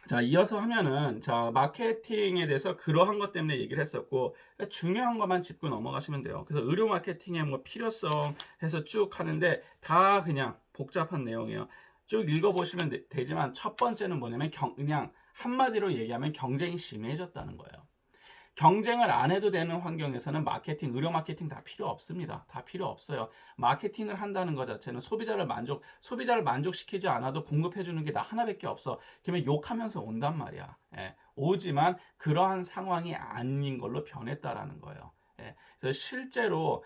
자, 이어서 하면은 자, 마케팅에 대해서 그러한 것 때문에 얘기를 했었고 중요한 것만 짚고 넘어가시면 돼요. 그래서 의료 마케팅의 뭐 필요성 해서 쭉 하는데 다 그냥 복잡한 내용이에요. 쭉 읽어보시면 되지만 첫 번째는 뭐냐면 그냥 한마디로 얘기하면 경쟁이 심해졌다는 거예요. 경쟁을 안 해도 되는 환경에서는 마케팅, 의료 마케팅 다 필요 없습니다. 다 필요 없어요. 마케팅을 한다는 것 자체는 소비자를 만족시키지 않아도 공급해 주는 게 나 하나밖에 없어. 그러면 욕하면서 온단 말이야. 예, 오지만 그러한 상황이 아닌 걸로 변했다라는 거예요. 예, 그래서 실제로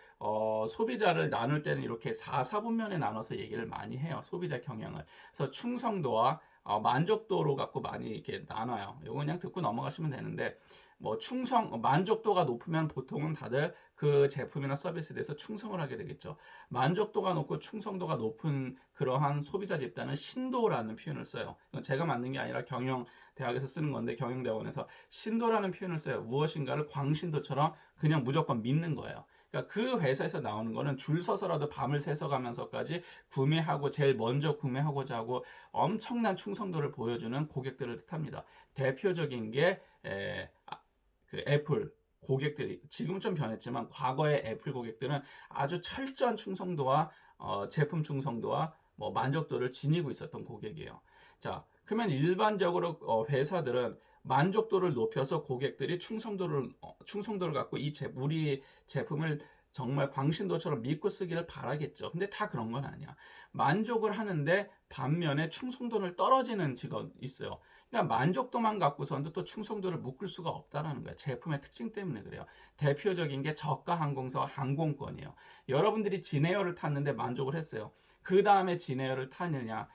소비자를 나눌 때는 이렇게 4사분면에 나눠서 얘기를 많이 해요. 소비자 경향을. 그래서 충성도와 만족도로 갖고 많이 이렇게 나눠요. 이거 그냥 듣고 넘어가시면 되는데 뭐 만족도가 높으면 보통은 다들 그 제품이나 서비스에 대해서 충성을 하게 되겠죠. 만족도가 높고 충성도가 높은 그러한 소비자 집단은 신도라는 표현을 써요. 이건 제가 만든 게 아니라 경영대학에서 쓰는 건데 경영대학원에서 신도라는 표현을 써요. 무엇인가를 광신도처럼 그냥 무조건 믿는 거예요. 그러니까 그 회사에서 나오는 거는 줄 서서라도 밤을 새서 가면서까지 구매하고 제일 먼저 구매하고자 하고 엄청난 충성도를 보여주는 고객들을 뜻합니다. 대표적인 게 그 애플 고객들이 지금은 좀 변했지만 과거의 애플 고객들은 아주 철저한 충성도와 제품 충성도와 뭐 만족도를 지니고 있었던 고객이에요. 자, 그러면 일반적으로 회사들은 만족도를 높여서 고객들이 충성도를 갖고 우리 제품을 정말 광신도처럼 믿고 쓰기를 바라겠죠. 근데 다 그런 건 아니야. 만족을 하는데 반면에 충성도를 떨어지는 직업이 있어요. 그러니까 만족도만 갖고서는 또 충성도를 묶을 수가 없다라는 거예요. 제품의 특징 때문에 그래요. 대표적인 게 저가 항공사와 항공권이에요. 여러분들이 진에어를 탔는데 만족을 했어요. 그 다음에 진에어를 타느냐?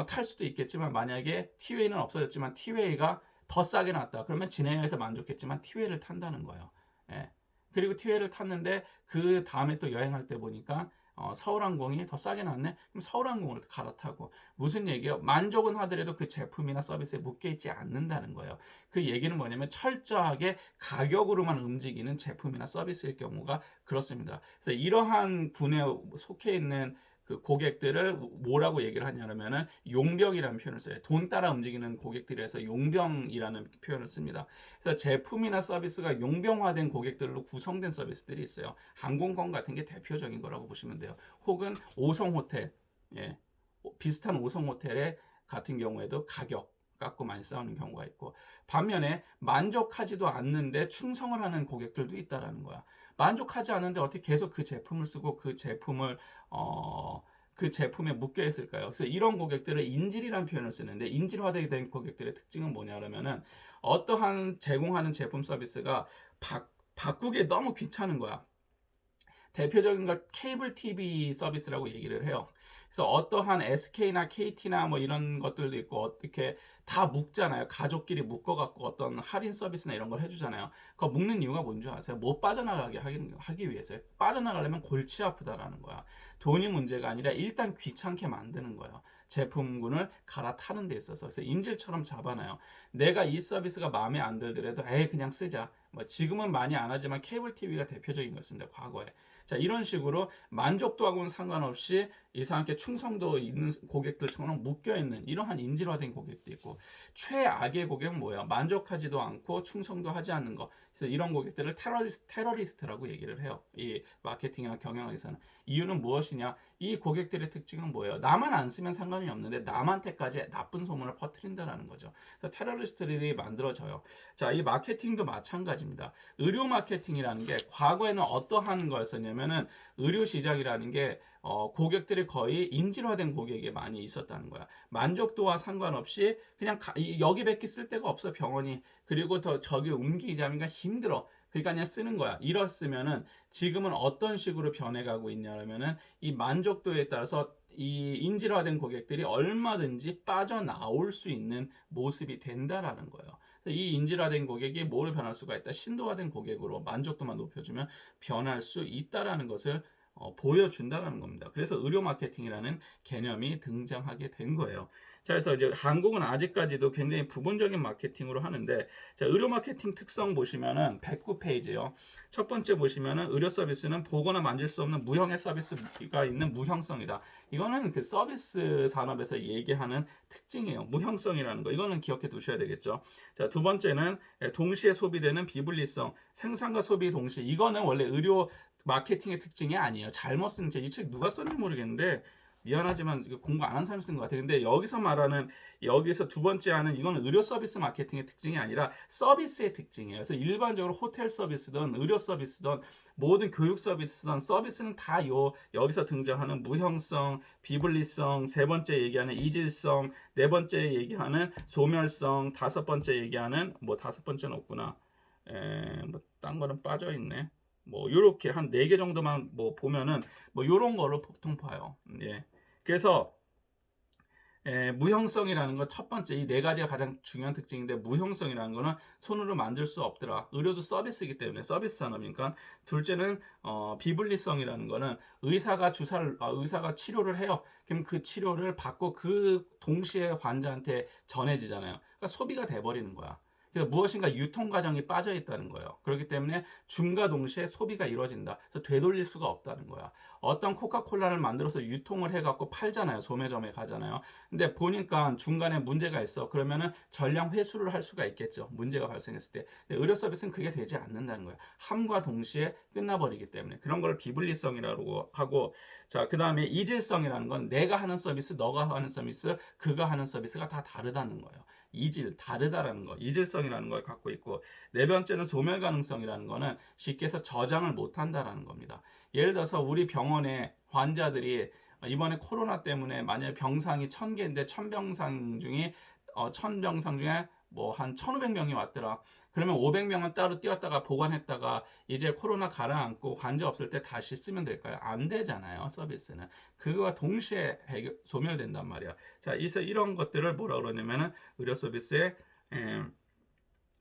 탈 수도 있겠지만 만약에 티웨이는 없어졌지만 티웨이가 더 싸게 났다. 그러면 진에어에서 만족했지만 티웨이를 탄다는 거예요. 예. 그리고 티웨이를 탔는데 그 다음에 또 여행할 때 보니까 서울항공이 더 싸게 났네? 그럼 서울항공을 갈아타고 무슨 얘기예요? 만족은 하더라도 그 제품이나 서비스에 묶여 있지 않는다는 거예요. 그 얘기는 뭐냐면 철저하게 가격으로만 움직이는 제품이나 서비스일 경우가 그렇습니다. 그래서 이러한 군에 속해 있는 그 고객들을 뭐라고 얘기를 하냐면은 용병이라는 표현을 써요. 돈 따라 움직이는 고객들에서 용병이라는 표현을 씁니다. 그래서 제품이나 서비스가 용병화된 고객들로 구성된 서비스들이 있어요. 항공권 같은 게 대표적인 거라고 보시면 돼요. 혹은 5성 호텔, 예, 비슷한 5성 호텔의 같은 경우에도 가격 갖고 많이 싸우는 경우가 있고 반면에 만족하지도 않는데 충성을 하는 고객들도 있다라는 거야. 만족하지 않는데 어떻게 계속 그 제품을 쓰고 그 제품에 묶여 있을까요? 그래서 이런 고객들을 인질이라는 표현을 쓰는데 인질화된 고객들의 특징은 뭐냐면은 어떠한 제공하는 제품 서비스가 바꾸기에 너무 귀찮은 거야. 대표적인 걸 케이블 TV 서비스라고 얘기를 해요. 그래서 어떠한 SK나 KT나 뭐 이런 것들도 있고 어떻게 다 묶잖아요. 가족끼리 묶어갖고 어떤 할인 서비스나 이런 걸 해주잖아요. 그거 묶는 이유가 뭔지 아세요? 못 빠져나가게 하기 위해서요. 빠져나가려면 골치 아프다라는 거야. 돈이 문제가 아니라 일단 귀찮게 만드는 거예요. 제품군을 갈아타는 데 있어서. 그래서 인질처럼 잡아놔요. 내가 이 서비스가 마음에 안 들더라도 에이 그냥 쓰자. 뭐 지금은 많이 안 하지만 케이블 TV가 대표적인 것입니다. 과거에. 자, 이런 식으로 만족도하고는 상관없이 이상하게 충성도 있는 고객들처럼 묶여있는 이러한 인질화된 고객도 있고 최악의 고객은 뭐예요? 만족하지도 않고 충성도 하지 않는 거. 그래서 이런 고객들을 테러리스트라고 얘기를 해요. 이 마케팅이나 경영에서는. 이유는 무엇이냐? 이 고객들의 특징은 뭐예요? 나만 안 쓰면 상관이 없는데 남한테까지 나쁜 소문을 퍼뜨린다는 거죠. 그래서 테러리스트들이 만들어져요. 자, 이 마케팅도 마찬가지입니다. 의료 마케팅이라는 게 과거에는 어떠한 거였었냐면은 의료 시장이라는 게 고객들이 거의 인질화된 고객이 많이 있었다는 거야. 만족도와 상관없이 그냥 여기밖에 쓸 데가 없어 병원이. 그리고 더 저기 옮기자니까 힘들어. 그러니까 그냥 쓰는 거야. 이렇으면은 지금은 어떤 식으로 변해가고 있냐면은 이 만족도에 따라서 이 인질화된 고객들이 얼마든지 빠져나올 수 있는 모습이 된다라는 거예요. 이 인질화된 고객이 뭐로 변할 수가 있다? 신도화된 고객으로 만족도만 높여주면 변할 수 있다라는 것을 보여준다라는 겁니다. 그래서 의료 마케팅이라는 개념이 등장하게 된 거예요. 자, 그래서 이제 한국은 아직까지도 굉장히 부분적인 마케팅으로 하는데, 자, 의료 마케팅 특성 보시면은 109페이지요. 첫 번째 보시면은 의료 서비스는 보거나 만질 수 없는 무형의 서비스가 있는 무형성이다. 이거는 그 서비스 산업에서 얘기하는 특징이에요. 무형성이라는 거. 이거는 기억해 두셔야 되겠죠. 자, 두 번째는 동시에 소비되는 비분리성, 생산과 소비 동시. 이거는 원래 의료 마케팅의 특징이 아니에요. 잘못 쓴 이 책 누가 썼는지 모르겠는데 미안하지만 이거 공부 안 한 사람이 쓴 것 같아요. 근데 여기서 말하는 여기서 두 번째 하는 이거는 의료 서비스 마케팅의 특징이 아니라 서비스의 특징이에요. 그래서 일반적으로 호텔 서비스든 의료 서비스든 모든 교육 서비스든 서비스는 다 여기서 등장하는 무형성, 비분리성, 세 번째 얘기하는 이질성, 네 번째 얘기하는 소멸성, 다섯 번째 얘기하는 뭐 다섯 번째는 없구나. 뭐 딴 거는 빠져 있네. 뭐 요렇게 한 네 개 정도만 뭐 보면은 뭐 요런 거로 보통 봐요. 예. 그래서 무형성이라는 건 첫 번째 이 네 가지가 가장 중요한 특징인데 무형성이라는 거는 손으로 만들 수 없더라. 의료도 서비스이기 때문에 서비스 산업이니까. 둘째는 비분리성이라는 거는 의사가 치료를 해요. 그럼 그 치료를 받고 그 동시에 환자한테 전해지잖아요. 그러니까 소비가 돼 버리는 거야. 그래서 무엇인가 유통 과정이 빠져 있다는 거예요. 그렇기 때문에 줌과 동시에 소비가 이루어진다. 그래서 되돌릴 수가 없다는 거야. 어떤 코카콜라를 만들어서 유통을 해갖고 팔잖아요. 소매점에 가잖아요. 근데 보니까 중간에 문제가 있어. 그러면은 전량 회수를 할 수가 있겠죠. 문제가 발생했을 때. 근데 의료 서비스는 그게 되지 않는다는 거예요. 함과 동시에 끝나버리기 때문에. 그런 걸 비분리성이라고 하고, 자, 그 다음에 이질성이라는 건 내가 하는 서비스, 너가 하는 서비스, 그가 하는 서비스가 다 다르다는 거예요. 다르다라는 거, 이질성이라는 걸 갖고 있고, 네 번째는 소멸 가능성이라는 거는 쉽게 해서 저장을 못 한다라는 겁니다. 예를 들어서 우리 병원에 환자들이 이번에 코로나 때문에 만약에 병상이 1000개인데 1000병상 중에 뭐 한 1500명이 왔더라. 그러면 500명은 따로 띄웠다가 보관했다가 이제 코로나 가라앉고 환자 없을 때 다시 쓰면 될까요? 안 되잖아요. 서비스는. 그거와 동시에 소멸된단 말이야. 자, 이런 것들을 뭐라 그러냐면은 의료 서비스의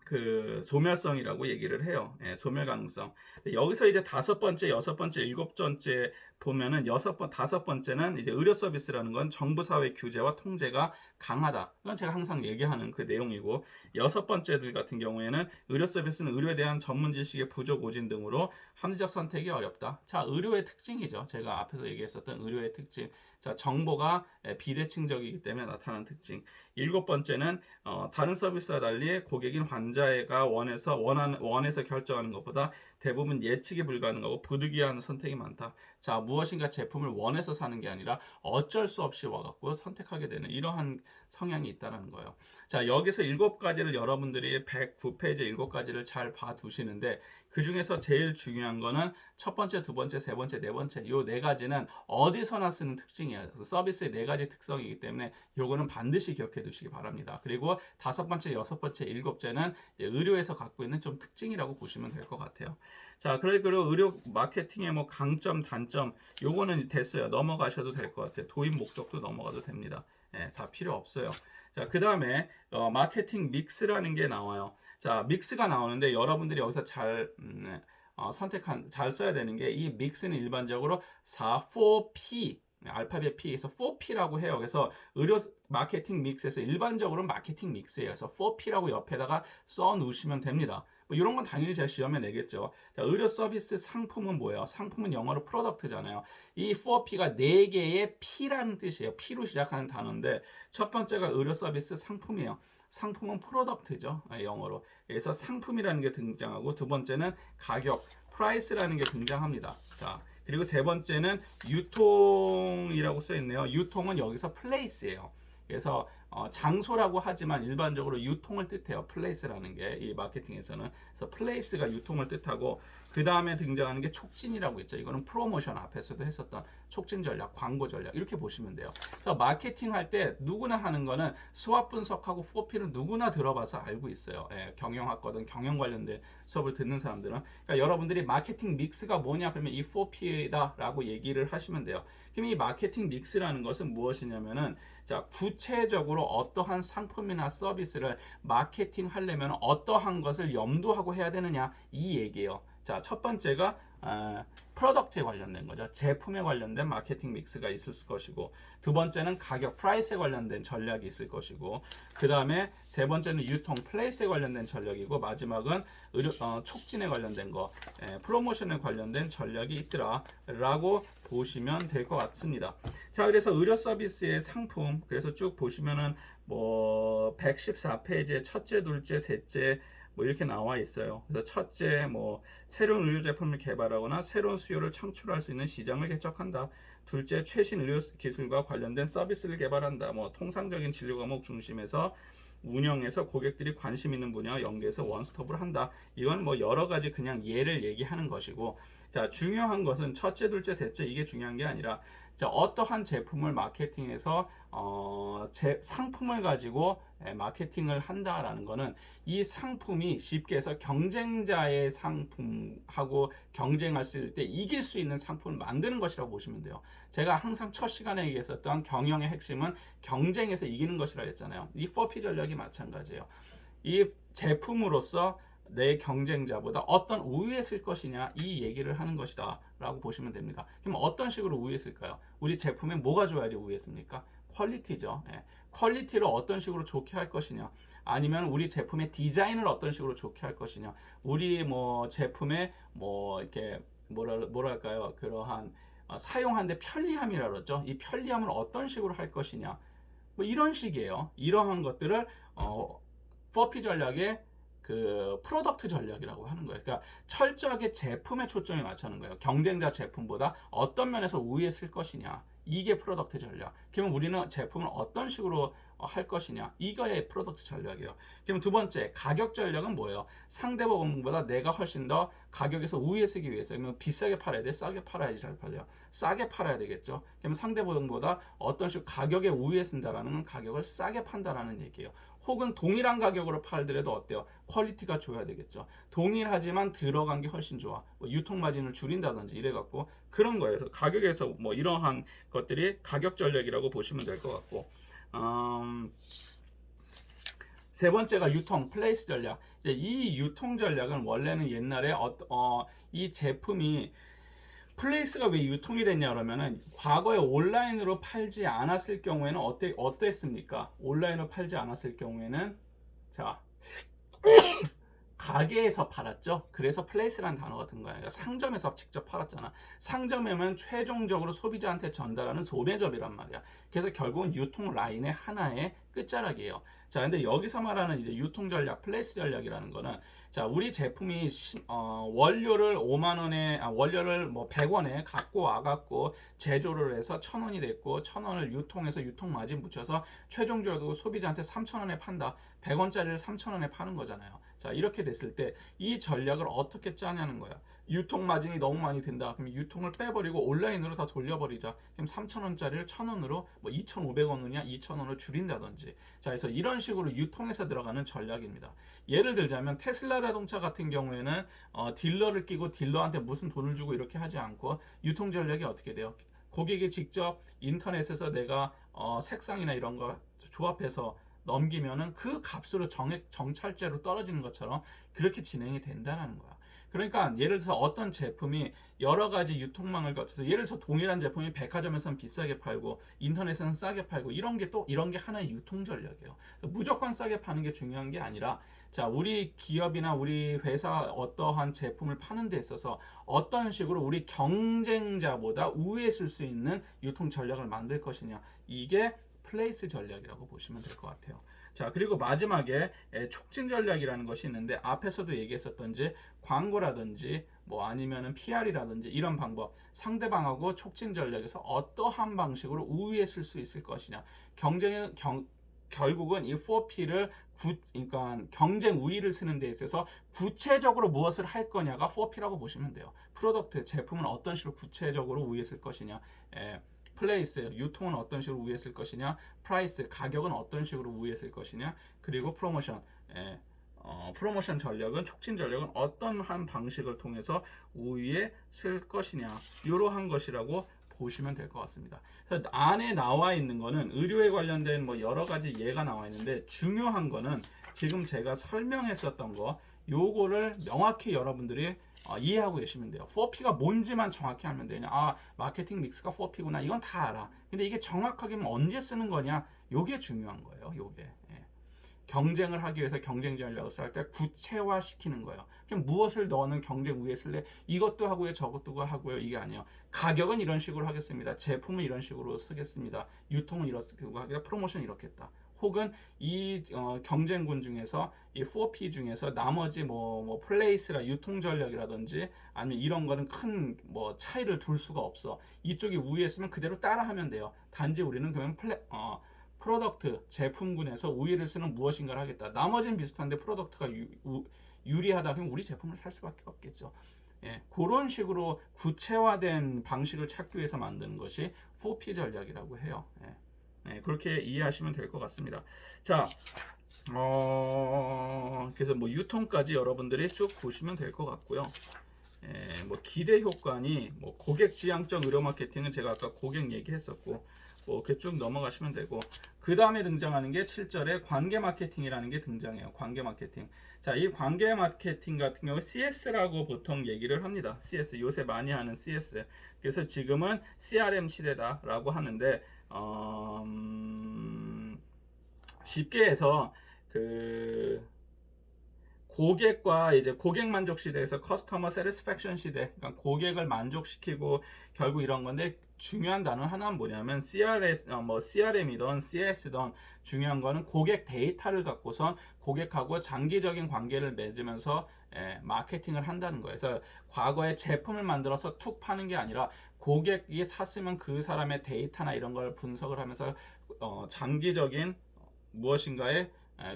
그 소멸성이라고 얘기를 해요. 소멸 가능성. 여기서 이제 다섯 번째, 여섯 번째, 일곱 번째 보면은 다섯 번째는 이제 의료 서비스라는 건 정부 사회 규제와 통제가 강하다. 이건 제가 항상 얘기하는 그 내용이고, 여섯 번째들 같은 경우에는 의료 서비스는 의료에 대한 전문 지식의 부족 오진 등으로 합리적 선택이 어렵다. 자, 의료의 특징이죠. 제가 앞에서 얘기했었던 의료의 특징. 자, 정보가 비대칭적이기 때문에 나타나는 특징. 일곱 번째는 다른 서비스와 달리 고객인 환자가 원해서 결정하는 것보다 대부분 예측이 불가능하고 부득이한 선택이 많다. 자, 무엇인가 제품을 원해서 사는 게 아니라 어쩔 수 없이 와갖고 선택하게 되는 이러한 성향이 있다는 거예요. 자, 여기서 일곱 가지를 여러분들이 109페이지 일곱 가지를 잘 봐두시는데 그 중에서 제일 중요한 거는 첫 번째, 두 번째, 세 번째, 네 번째 요 네 가지는 어디서나 쓰는 특징이에요. 그래서 서비스의 네 가지 특성이기 때문에 요거는 반드시 기억해 두시기 바랍니다. 그리고 다섯 번째, 여섯 번째, 일곱째는 의료에서 갖고 있는 좀 특징이라고 보시면 될 것 같아요. 자, 그리고 의료 마케팅의 뭐 강점, 단점 요거는 됐어요. 넘어가셔도 될 것 같아요. 도입 목적도 넘어가도 됩니다. 다 필요 없어요. 자, 그 다음에 마케팅 믹스라는 게 나와요. 자, 믹스가 나오는데 여러분들이 여기서 잘 써야 되는 게 이 믹스는 일반적으로 4P 알파벳 P에서 4P라고 해요. 그래서 의료 마케팅 믹스에서 일반적으로 마케팅 믹스예요. 그래서 4P라고 옆에다가 써 놓으시면 됩니다. 뭐 이런 건 당연히 제가 시험에 내겠죠. 자, 의료 서비스 상품은 뭐예요? 상품은 영어로 프로덕트잖아요. 이 4P가 4개의 P라는 뜻이에요. P로 시작하는 단어인데 첫 번째가 의료 서비스 상품이에요. 상품은 프로덕트죠. 영어로. 그래서 상품이라는 게 등장하고 두 번째는 가격, 프라이스라는 게 등장합니다. 자, 그리고 세 번째는 유통이라고 써 있네요. 유통은 여기서 플레이스예요. 그래서 장소라고 하지만 일반적으로 유통을 뜻해요. 플레이스라는 게 이 마케팅에서는. 그래서 플레이스가 유통을 뜻하고 그 다음에 등장하는 게 촉진이라고 있죠. 이거는 프로모션 앞에서도 했었던 촉진 전략, 광고 전략 이렇게 보시면 돼요. 그래서 마케팅 할 때 누구나 하는 거는 수학 분석하고 4P는 누구나 들어봐서 알고 있어요. 경영학거든 경영 관련된 수업을 듣는 사람들은. 그러니까 여러분들이 마케팅 믹스가 뭐냐 그러면 이 4P다라고 얘기를 하시면 돼요. 그럼 이 마케팅 믹스라는 것은 무엇이냐면은 자, 구체적으로 어떠한 상품이나 서비스를 마케팅 하려면 어떠한 것을 염두하고 해야 되느냐 이 얘기예요. 자, 첫 번째가 프로덕트에 관련된 거죠. 제품에 관련된 마케팅 믹스가 있을 것이고, 두 번째는 가격, 프라이스에 관련된 전략이 있을 것이고, 그 다음에 세 번째는 유통, 플레이스에 관련된 전략이고, 마지막은 촉진에 관련된 거, 프로모션에 관련된 전략이 있더라라고 보시면 될 것 같습니다. 자, 그래서 의료 서비스의 상품, 그래서 쭉 보시면은 뭐 114페이지에 첫째, 둘째, 셋째 뭐 이렇게 나와 있어요. 그래서 첫째, 뭐 새로운 의료 제품을 개발하거나 새로운 수요를 창출할 수 있는 시장을 개척한다. 둘째, 최신 의료 기술과 관련된 서비스를 개발한다. 뭐 통상적인 진료 과목 중심에서 운영해서 고객들이 관심 있는 분야와 연계해서 원스톱을 한다. 이건 뭐 여러 가지 그냥 예를 얘기하는 것이고, 자, 중요한 것은 첫째, 둘째, 셋째 이게 중요한 게 아니라, 자, 어떠한 제품을 마케팅해서 상품을 가지고 마케팅을 한다라는 거는 이 상품이 쉽게 해서 경쟁자의 상품하고 경쟁할 때 이길 수 있는 상품을 만드는 것이라고 보시면 돼요. 제가 항상 첫 시간에 얘기했었던 경영의 핵심은 경쟁에서 이기는 것이라고 했잖아요. 이 4P 전략이 마찬가지예요. 이 제품으로서 내 경쟁자보다 어떤 우위에 쓸 것이냐 이 얘기를 하는 것이다 라고 보시면 됩니다. 그럼 어떤 식으로 우위에 쓸까요? 우리 제품에 뭐가 좋아야지 우위에 씁니까? 퀄리티죠. 퀄리티를 어떤 식으로 좋게 할 것이냐, 아니면 우리 제품의 디자인을 어떤 식으로 좋게 할 것이냐, 우리 뭐 제품의 뭐 이렇게 뭐랄까요, 그러한 사용하는데 편리함이라 그러죠. 이 편리함을 어떤 식으로 할 것이냐, 뭐 이런 식이에요. 이러한 것들을 4P 전략의 그 프로덕트 전략이라고 하는 거예요. 그러니까 철저하게 제품에 초점이 맞추는 거예요. 경쟁자 제품보다 어떤 면에서 우위에 쓸 것이냐. 이게 프로덕트 전략. 그러면 우리는 제품을 어떤 식으로 할 것이냐. 이거의 프로덕트 전략이에요. 그럼 두 번째, 가격 전략은 뭐예요? 상대보다 내가 훨씬 더 가격에서 우위에 서기 위해서. 그러면 비싸게 팔아야 돼? 싸게 팔아야지 잘 팔려요? 싸게 팔아야 되겠죠. 그럼 상대보다 어떤 식으로 가격에 우위에 쓴다라는 건 가격을 싸게 판다라는 얘기예요. 혹은 동일한 가격으로 팔더라도 어때요? 퀄리티가 좋아야 되겠죠. 동일하지만 들어간 게 훨씬 좋아. 뭐 유통 마진을 줄인다든지 이래갖고 그런 거예요. 그래서 가격에서 뭐 이러한 것들이 가격 전략이라고 보시면 될 것 같고, 세 번째가 유통, 플레이스 전략. 이 유통 전략은 원래는 옛날에 이 제품이 플레이스가 왜 유통이 됐냐 그러면은 과거에 온라인으로 팔지 않았을 경우에는 어땠습니까? 온라인으로 팔지 않았을 경우에는 자, 가게에서 팔았죠. 그래서 플레이스라는 단어가 든 거야. 그러니까 상점에서 직접 팔았잖아. 상점이면 최종적으로 소비자한테 전달하는 소매점이란 말이야. 그래서 결국은 유통 라인의 하나의 끝자락이에요. 자, 근데 여기서 말하는 이제 유통 전략, 플레이스 전략이라는 거는, 자, 우리 제품이 원료를 5만 원에 원료를 뭐 100원에 갖고 와갖고 제조를 해서 1,000원이 됐고 1,000원을 유통해서 유통 마진 붙여서 최종적으로 소비자한테 3,000원에 판다. 100원짜리를 3,000원에 파는 거잖아요. 자, 이렇게 됐을 때 이 전략을 어떻게 짜냐는 거야. 유통 마진이 너무 많이 든다. 그럼 유통을 빼버리고 온라인으로 다 돌려버리자. 그럼 3,000원짜리를 1,000원으로 뭐 2,500원이냐 2,000원을 줄인다든지. 자, 그래서 이런 식으로 유통에서 들어가는 전략입니다. 예를 들자면 테슬라 자동차 같은 경우에는 딜러를 끼고 딜러한테 무슨 돈을 주고 이렇게 하지 않고 유통 전략이 어떻게 돼요? 고객이 직접 인터넷에서 내가 색상이나 이런 거 조합해서 넘기면은 그 값으로 정찰제로 떨어지는 것처럼 그렇게 진행이 된다는 거야. 그러니까 예를 들어서 어떤 제품이 여러 가지 유통망을 거쳐서, 예를 들어서 동일한 제품이 백화점에서는 비싸게 팔고 인터넷에서는 싸게 팔고 이런 게 하나의 유통 전략이에요. 무조건 싸게 파는 게 중요한 게 아니라, 자, 우리 기업이나 우리 회사 어떠한 제품을 파는 데 있어서 어떤 식으로 우리 경쟁자보다 우위에 쓸 수 있는 유통 전략을 만들 것이냐, 이게 플레이스 전략이라고 보시면 될 것 같아요. 자, 그리고 마지막에 촉진 전략이라는 것이 있는데, 앞에서도 얘기했었던지 광고라든지 뭐 아니면은 PR이라든지 이런 방법, 상대방하고 촉진 전략에서 어떠한 방식으로 우위에 쓸 수 있을 것이냐, 결국은 이 4P를 그러니까 경쟁 우위를 쓰는 데 있어서 구체적으로 무엇을 할 거냐가 4P라고 보시면 돼요. 프로덕트, 제품은 어떤 식으로 구체적으로 우위에 쓸 것이냐, 플레이스, 유통은 어떤 식으로 우위에 쓸 것이냐, 프라이스, 가격은 어떤 식으로 우위에 쓸 것이냐, 그리고 프로모션, 프로모션 전략은, 촉진 전략은 어떤 한 방식을 통해서 우위에 쓸 것이냐, 이러한 것이라고 보시면 될 것 같습니다. 그래서 안에 나와 있는 거는 의료에 관련된 뭐 여러 가지 예가 나와 있는데, 중요한 거는 지금 제가 설명했었던 거, 요거를 명확히 여러분들이 이해하고 계시면 돼요. 4P가 뭔지만 정확히 알면 되냐. 마케팅 믹스가 4P구나. 이건 다 알아. 근데 이게 정확하게 언제 쓰는 거냐. 요게 중요한 거예요. 요게. 예. 경쟁을 하기 위해서 경쟁 전략을 쓸 때 구체화시키는 거예요. 그냥 무엇을 너는 경쟁 우위에 쓸래? 이것도 하고요, 저것도 하고요. 이게 아니에요. 가격은 이런 식으로 하겠습니다. 제품은 이런 식으로 쓰겠습니다. 유통은 이렇게 하겠다. 프로모션 이렇게 했다. 혹은 이 경쟁군 중에서 이 4P 중에서 나머지 뭐 플레이스라 유통 전략이라든지 아니면 이런 거는 큰 뭐 차이를 둘 수가 없어. 이쪽이 우위에 쓰면 그대로 따라하면 돼요. 단지 우리는 그러면 프로덕트 제품군에서 우위를 쓰는 무엇인가를 하겠다. 나머지는 비슷한데 프로덕트가 유리하다 그러면 우리 제품을 살 수밖에 없겠죠. 예, 그런 식으로 구체화된 방식을 찾기 위해서 만드는 것이 4P 전략이라고 해요. 예. 네, 그렇게 이해하시면 될 것 같습니다. 자, 그래서 뭐 유통까지 여러분들이 쭉 보시면 될 것 같고요. 뭐 기대 효과니 뭐 고객 지향적 의료 마케팅은 제가 아까 고객 얘기했었고 뭐 이렇게 쭉 넘어가시면 되고 그 다음에 등장하는 게 7절에 관계 마케팅이라는 게 등장해요. 관계 마케팅. 자, 이 관계 마케팅 같은 경우 CS라고 보통 얘기를 합니다. CS 요새 많이 하는 CS. 그래서 지금은 CRM 시대다라고 하는데 쉽게 해서 그 고객과 이제 고객 만족 시대에서 커스터머 세티스팩션 시대, 그러니까 고객을 만족시키고 결국 이런 건데 중요한 단어 하나는 뭐냐면 CRM이든 CS든 중요한 거는 고객 데이터를 갖고선 고객하고 장기적인 관계를 맺으면서 마케팅을 한다는 거예요. 그래서 과거에 제품을 만들어서 툭 파는 게 아니라 고객이 샀으면 그 사람의 데이터나 이런 걸 분석을 하면서 장기적인 무엇인가에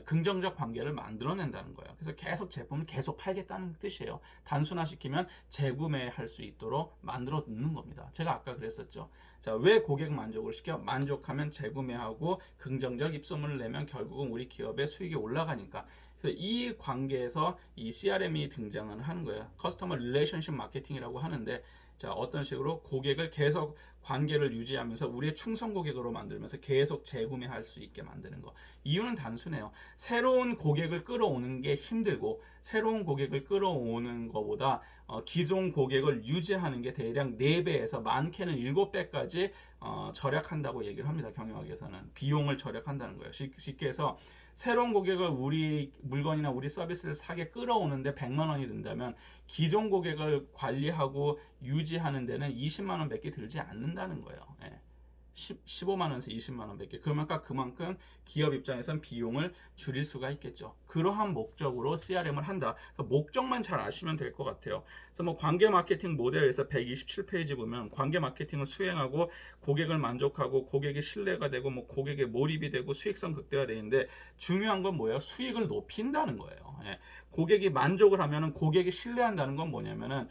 긍정적 관계를 만들어낸다는 거예요. 그래서 계속 제품을 계속 팔겠다는 뜻이에요. 단순화시키면 재구매할 수 있도록 만들어 놓는 겁니다. 제가 아까 그랬었죠. 자, 왜 고객 만족을 시켜? 만족하면 재구매하고 긍정적 입소문을 내면 결국은 우리 기업의 수익이 올라가니까. 그래서 이 관계에서 이 CRM이 등장을 하는 거예요. 커스터머 릴레이션십 마케팅이라고 하는데 자, 어떤 식으로 고객을 계속 관계를 유지하면서 우리의 충성 고객으로 만들면서 계속 재구매할 수 있게 만드는 거. 이유는 단순해요. 새로운 고객을 끌어오는 게 힘들고 새로운 고객을 끌어오는 것보다 기존 고객을 유지하는 게 대략 4배에서 많게는 7배까지 절약한다고 얘기를 합니다. 경영학에서는 비용을 절약한다는 거예요. 쉽게 해서 새로운 고객을 우리 물건이나 우리 서비스를 사게 끌어오는데 100만 원이 든다면 기존 고객을 관리하고 유지하는 데는 20만 원밖에 들지 않는다는 거예요. 15만 원에서 20만 원밖에. 그만큼 기업 입장에선 비용을 줄일 수가 있겠죠. 그러한 목적으로 CRM을 한다. 그래서 목적만 잘 아시면 될 것 같아요. 그래서 뭐 관계 마케팅 모델에서 127페이지 보면 관계 마케팅을 수행하고 고객을 만족하고 고객이 신뢰가 되고 뭐 고객의 몰입이 되고 수익성 극대화되는데 중요한 건 뭐예요? 수익을 높인다는 거예요. 고객이 만족을 하면은 고객이 신뢰한다는 건 뭐냐면은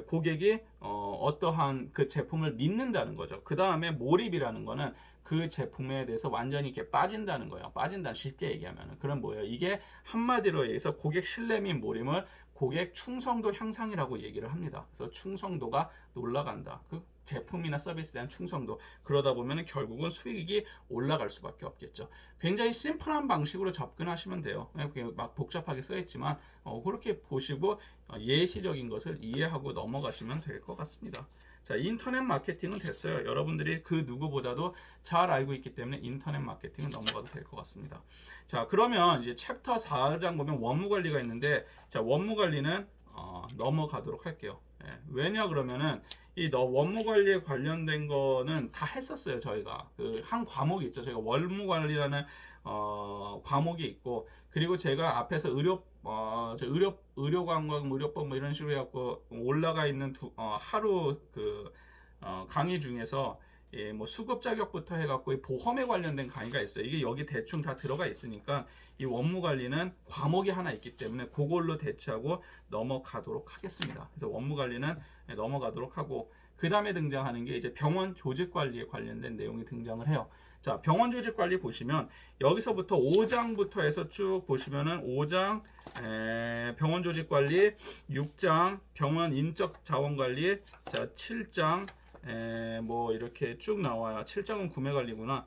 고객이 어떠한 그 제품을 믿는다는 거죠. 그 다음에 몰입이라는 거는 그 제품에 대해서 완전히 이렇게 빠진다는 거예요. 빠진다 쉽게 얘기하면 그럼 뭐예요? 이게 한마디로 얘기해서 고객 신뢰 및 몰입을 고객 충성도 향상이라고 얘기를 합니다. 그래서 충성도가 올라간다. 그 제품이나 서비스에 대한 충성도. 그러다 보면 결국은 수익이 올라갈 수밖에 없겠죠. 굉장히 심플한 방식으로 접근하시면 돼요. 막 복잡하게 써있지만 그렇게 보시고 예시적인 것을 이해하고 넘어가시면 될 것 같습니다. 자, 인터넷 마케팅은 됐어요. 여러분들이 그 누구보다도 잘 알고 있기 때문에 인터넷 마케팅은 넘어가도 될 것 같습니다. 자, 그러면 이제 챕터 4장 보면 원무 관리가 있는데, 자, 원무 관리는 넘어가도록 할게요. 왜냐 그러면은 이 원무 관리에 관련된 거는 다 했었어요. 저희가 그 한 과목이 있죠. 저희가 원무 관리라는 과목이 있고, 그리고 제가 앞에서 의료관광, 의료법 뭐 이런 식으로 해갖고 올라가 있는 하루 그 강의 중에서 뭐 수급 자격부터 해갖고 보험에 관련된 강의가 있어요. 이게 여기 대충 다 들어가 있으니까 이 원무 관리는 과목이 하나 있기 때문에 그걸로 대체하고 넘어가도록 하겠습니다. 그래서 원무 관리는 넘어가도록 하고 그 다음에 등장하는 게 이제 병원 조직 관리에 관련된 내용이 등장을 해요. 자, 병원 조직 관리 보시면 여기서부터 5장부터 해서 쭉 보시면은 5장 병원 조직 관리, 6장 병원 인적 자원 관리, 자 7장 뭐 이렇게 쭉 나와요. 7장은 구매 관리구나.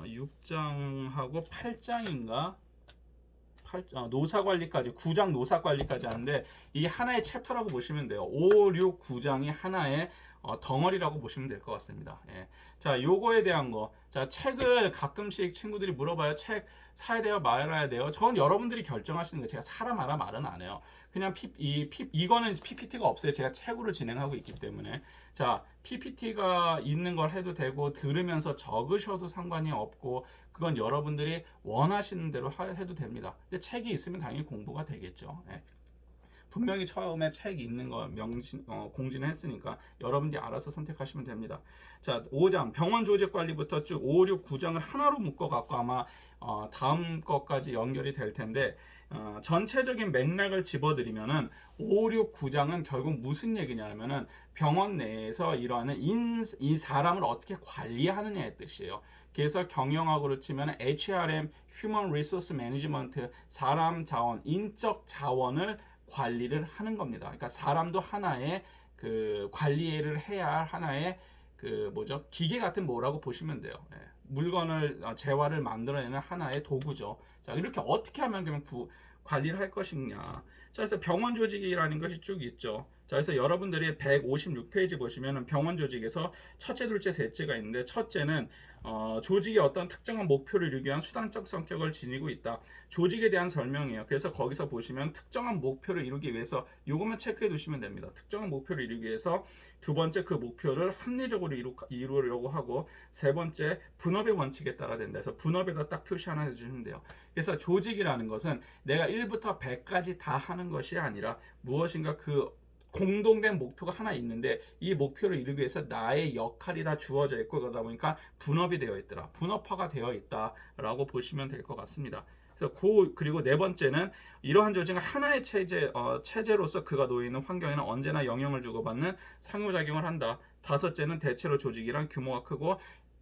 6장하고 8장인가? 노사 관리까지 9장 노사 관리까지 하는데 이게 하나의 챕터라고 보시면 돼요. 5, 6, 9장이 하나의 덩어리라고 보시면 될 것 같습니다. 예. 자, 요거에 대한 거. 자, 책을 가끔씩 친구들이 물어봐요. 책 사야 돼요? 말아야 돼요? 저건 여러분들이 결정하시는 거예요. 제가 사라 마라 말은 안 해요. 그냥 이거는 PPT가 없어요. 제가 책으로 진행하고 있기 때문에. 자, PPT가 있는 걸 해도 되고 들으면서 적으셔도 상관이 없고 그건 여러분들이 원하시는 대로 해도 됩니다. 근데 책이 있으면 당연히 공부가 되겠죠. 예. 분명히 처음에 책 있는 거 공지는 했으니까 여러분들이 알아서 선택하시면 됩니다. 자, 5장 병원 조직 관리부터 쭉 5, 6, 9장을 하나로 묶어 갖고 아마 다음 것까지 연결이 될 텐데 전체적인 맥락을 집어드리면은 5, 6, 9장은 결국 무슨 얘기냐면은 병원 내에서 일어나는 이 사람을 어떻게 관리하느냐의 뜻이에요. 그래서 경영학으로 치면 HRM, Human Resource Management, 사람 자원, 인적 자원을 관리를 하는 겁니다. 그러니까 사람도 하나의 그 관리를 해야 할 하나의 그 뭐죠? 기계 같은 뭐라고 보시면 돼요. 예. 물건을 재화를 만들어내는 하나의 도구죠. 자, 이렇게 어떻게 하면 그러면 관리를 할 것이냐. 자, 그래서 병원 조직이라는 것이 쭉 있죠. 자, 그래서 여러분들이 156페이지 보시면 병원 조직에서 첫째, 둘째, 셋째가 있는데 첫째는 조직이 어떤 특정한 목표를 이루기 위한 수단적 성격을 지니고 있다. 조직에 대한 설명이에요. 그래서 거기서 보시면 특정한 목표를 이루기 위해서 이것만 체크해 두시면 됩니다. 특정한 목표를 이루기 위해서 두 번째 그 목표를 합리적으로 이루려고 하고 세 번째 분업의 원칙에 따라 된다. 그래서 분업에다 딱 표시 하나 해주시면 돼요. 그래서 조직이라는 것은 내가 1부터 100까지 다 하는 것이 아니라 무엇인가 그 공동된 목표가 하나 있는데 이 목표를 이루기 위해서 나의 역할이 다 주어져 있고 그러다 보니까 분업이 되어 있더라. 분업화가 되어 있다라고 보시면 될 것 같습니다. 그래서 그리고 네 번째는 이러한 조직은 하나의 체제로서 그가 놓여 있는 환경에는 언제나 영향을 주고받는 상호작용을 한다. 다섯째는 대체로 조직이란 규모가 크고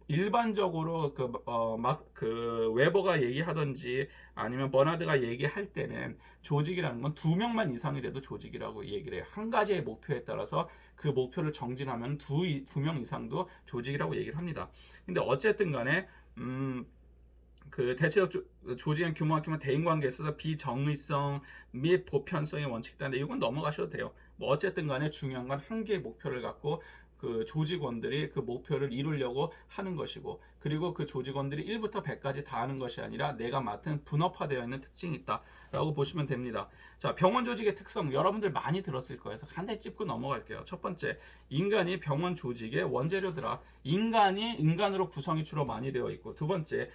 일반적으로 그 웨버가 얘기하던지 아니면 버나드가 얘기할 때는 조직이라는 건 2명만 이상이 돼도 조직이라고 얘기를 해요. 한 가지의 목표에 따라서 그 목표를 정진하면 두 명 이상도 조직이라고 얘기를 합니다. 근데 어쨌든 간에 그 대체적 조직의 규모가 크면 대인관계에 있어서 비정의성 및 보편성의 원칙이 있다는데 이건 넘어가셔도 돼요. 뭐 어쨌든 간에 중요한 건 한 개의 목표를 갖고 그 조직원들이 그 목표를 이루려고 하는 것이고 그리고 그 조직원들이 1부터 100까지 다 하는 것이 아니라 내가 맡은 분업화되어 있는 특징이 있다라고 보시면 됩니다. 자, 병원 조직의 특성 여러분들 많이 들었을 거예요. 그래서 한 대 짚고 넘어갈게요. 첫 번째, 인간이 병원 조직의 원재료더라. 인간으로 구성이 주로 많이 되어 있고 두 번째,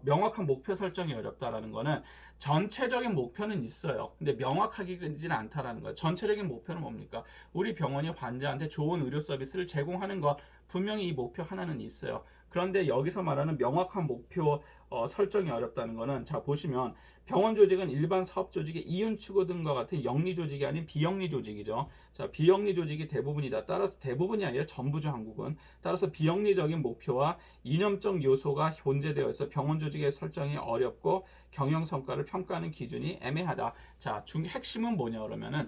명확한 목표 설정이 어렵다라는 거는 전체적인 목표는 있어요. 근데 명확하지는 않다라는 거예요. 전체적인 목표는 뭡니까? 우리 병원이 환자한테 좋은 의료 서비스를 제공하는 것 분명히 이 목표 하나는 있어요. 그런데 여기서 말하는 명확한 목표 설정이 어렵다는 거는 자 보시면 병원 조직은 일반 사업 조직의 이윤 추구 등과 같은 영리 조직이 아닌 비영리 조직이죠. 자, 비영리 조직이 대부분이다. 따라서 대부분이 아니라 전부죠, 한국은. 따라서 비영리적인 목표와 이념적 요소가 혼재되어 있어 병원 조직의 설정이 어렵고 경영 성과를 평가하는 기준이 애매하다. 자, 핵심은 뭐냐 그러면은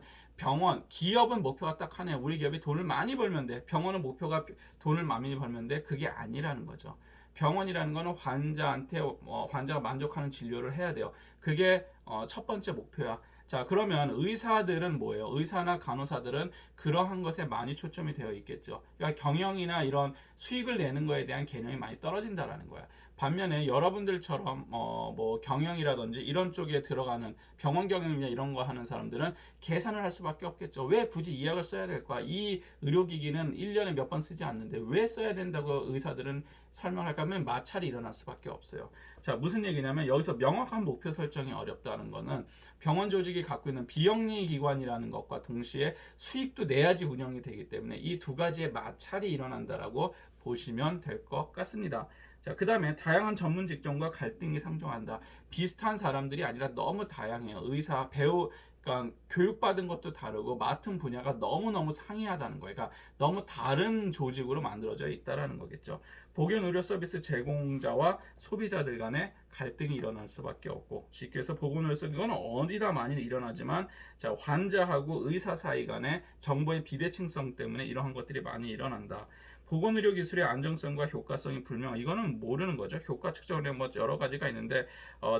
기업은 목표가 딱 하나요. 우리 기업이 돈을 많이 벌면 돼. 병원은 목표가 돈을 많이 벌면 돼. 그게 아니라는 거죠. 병원이라는 거는 환자가 만족하는 진료를 해야 돼요. 그게 첫 번째 목표야. 자, 그러면 의사들은 뭐예요? 의사나 간호사들은 그러한 것에 많이 초점이 되어 있겠죠. 그러니까 경영이나 이런 수익을 내는 거에 대한 개념이 많이 떨어진다라는 거야. 반면에 여러분들처럼 뭐 경영이라든지 이런 쪽에 들어가는 병원 경영이나 이런 거 하는 사람들은 계산을 할 수밖에 없겠죠. 왜 굳이 이 약을 써야 될까? 이 의료기기는 1년에 몇 번 쓰지 않는데 왜 써야 된다고 의사들은 설명할까 하면 마찰이 일어날 수밖에 없어요. 자, 무슨 얘기냐면 여기서 명확한 목표 설정이 어렵다는 거는 병원 조직이 갖고 있는 비영리 기관이라는 것과 동시에 수익도 내야지 운영이 되기 때문에 이 두 가지의 마찰이 일어난다라고 보시면 될 것 같습니다. 자, 그 다음에 다양한 전문 직종과 갈등이 상존한다. 비슷한 사람들이 아니라 너무 다양해요. 의사, 배우, 그러니까 교육받은 것도 다르고 맡은 분야가 너무너무 상이하다는 거예요. 그러니까 너무 다른 조직으로 만들어져 있다라는 거겠죠. 복용 의료 서비스 제공자와 소비자들 간의 갈등이 일어날 수밖에 없고 쉽게 해서 보건 의료 서비스 이건 어디나 많이 일어나지만 자, 환자하고 의사 사이 간의 정보의 비대칭성 때문에 이러한 것들이 많이 일어난다. 보건의료 기술의 안정성과 효과성이 불명. 이거는 모르는 거죠. 효과 측정에 뭐 여러 가지가 있는데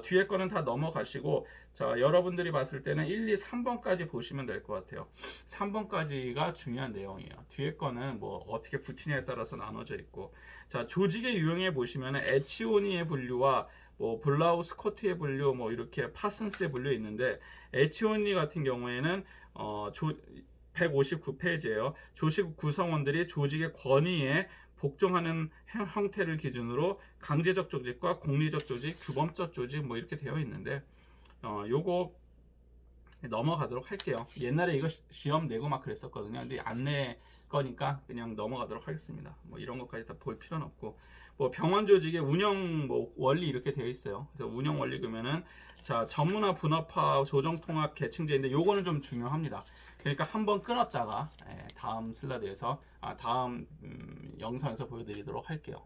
뒤에 거는 다 넘어가시고 자 여러분들이 봤을 때는 1, 2, 3번까지 보시면 될 것 같아요. 3번까지가 중요한 내용이에요. 뒤에 거는 뭐 어떻게 붙이냐에 따라서 나눠져 있고 자 조직의 유형에 보시면은 에치오니의 분류와 뭐 블라우 스코트의 분류 뭐 이렇게 파슨스의 분류 있는데 에치오니 같은 경우에는 159페이지예요. 조직 구성원들이 조직의 권위에 복종하는 형태를 기준으로 강제적 조직과 공리적 조직, 규범적 조직 뭐 이렇게 되어 있는데 요거 넘어가도록 할게요. 옛날에 이거 시험 내고 막 그랬었거든요. 근데 안 내 거니까 그냥 넘어가도록 하겠습니다. 뭐 이런 것까지 다 볼 필요는 없고 뭐 병원 조직의 운영 뭐 원리 이렇게 되어 있어요. 그래서 운영 원리 그러면은 자 전문화, 분업화, 조정 통합, 계층제인데 요거는 좀 중요합니다. 그러니까 한번 끊었다가 다음 슬라드에서 다음 영상에서 보여드리도록 할게요.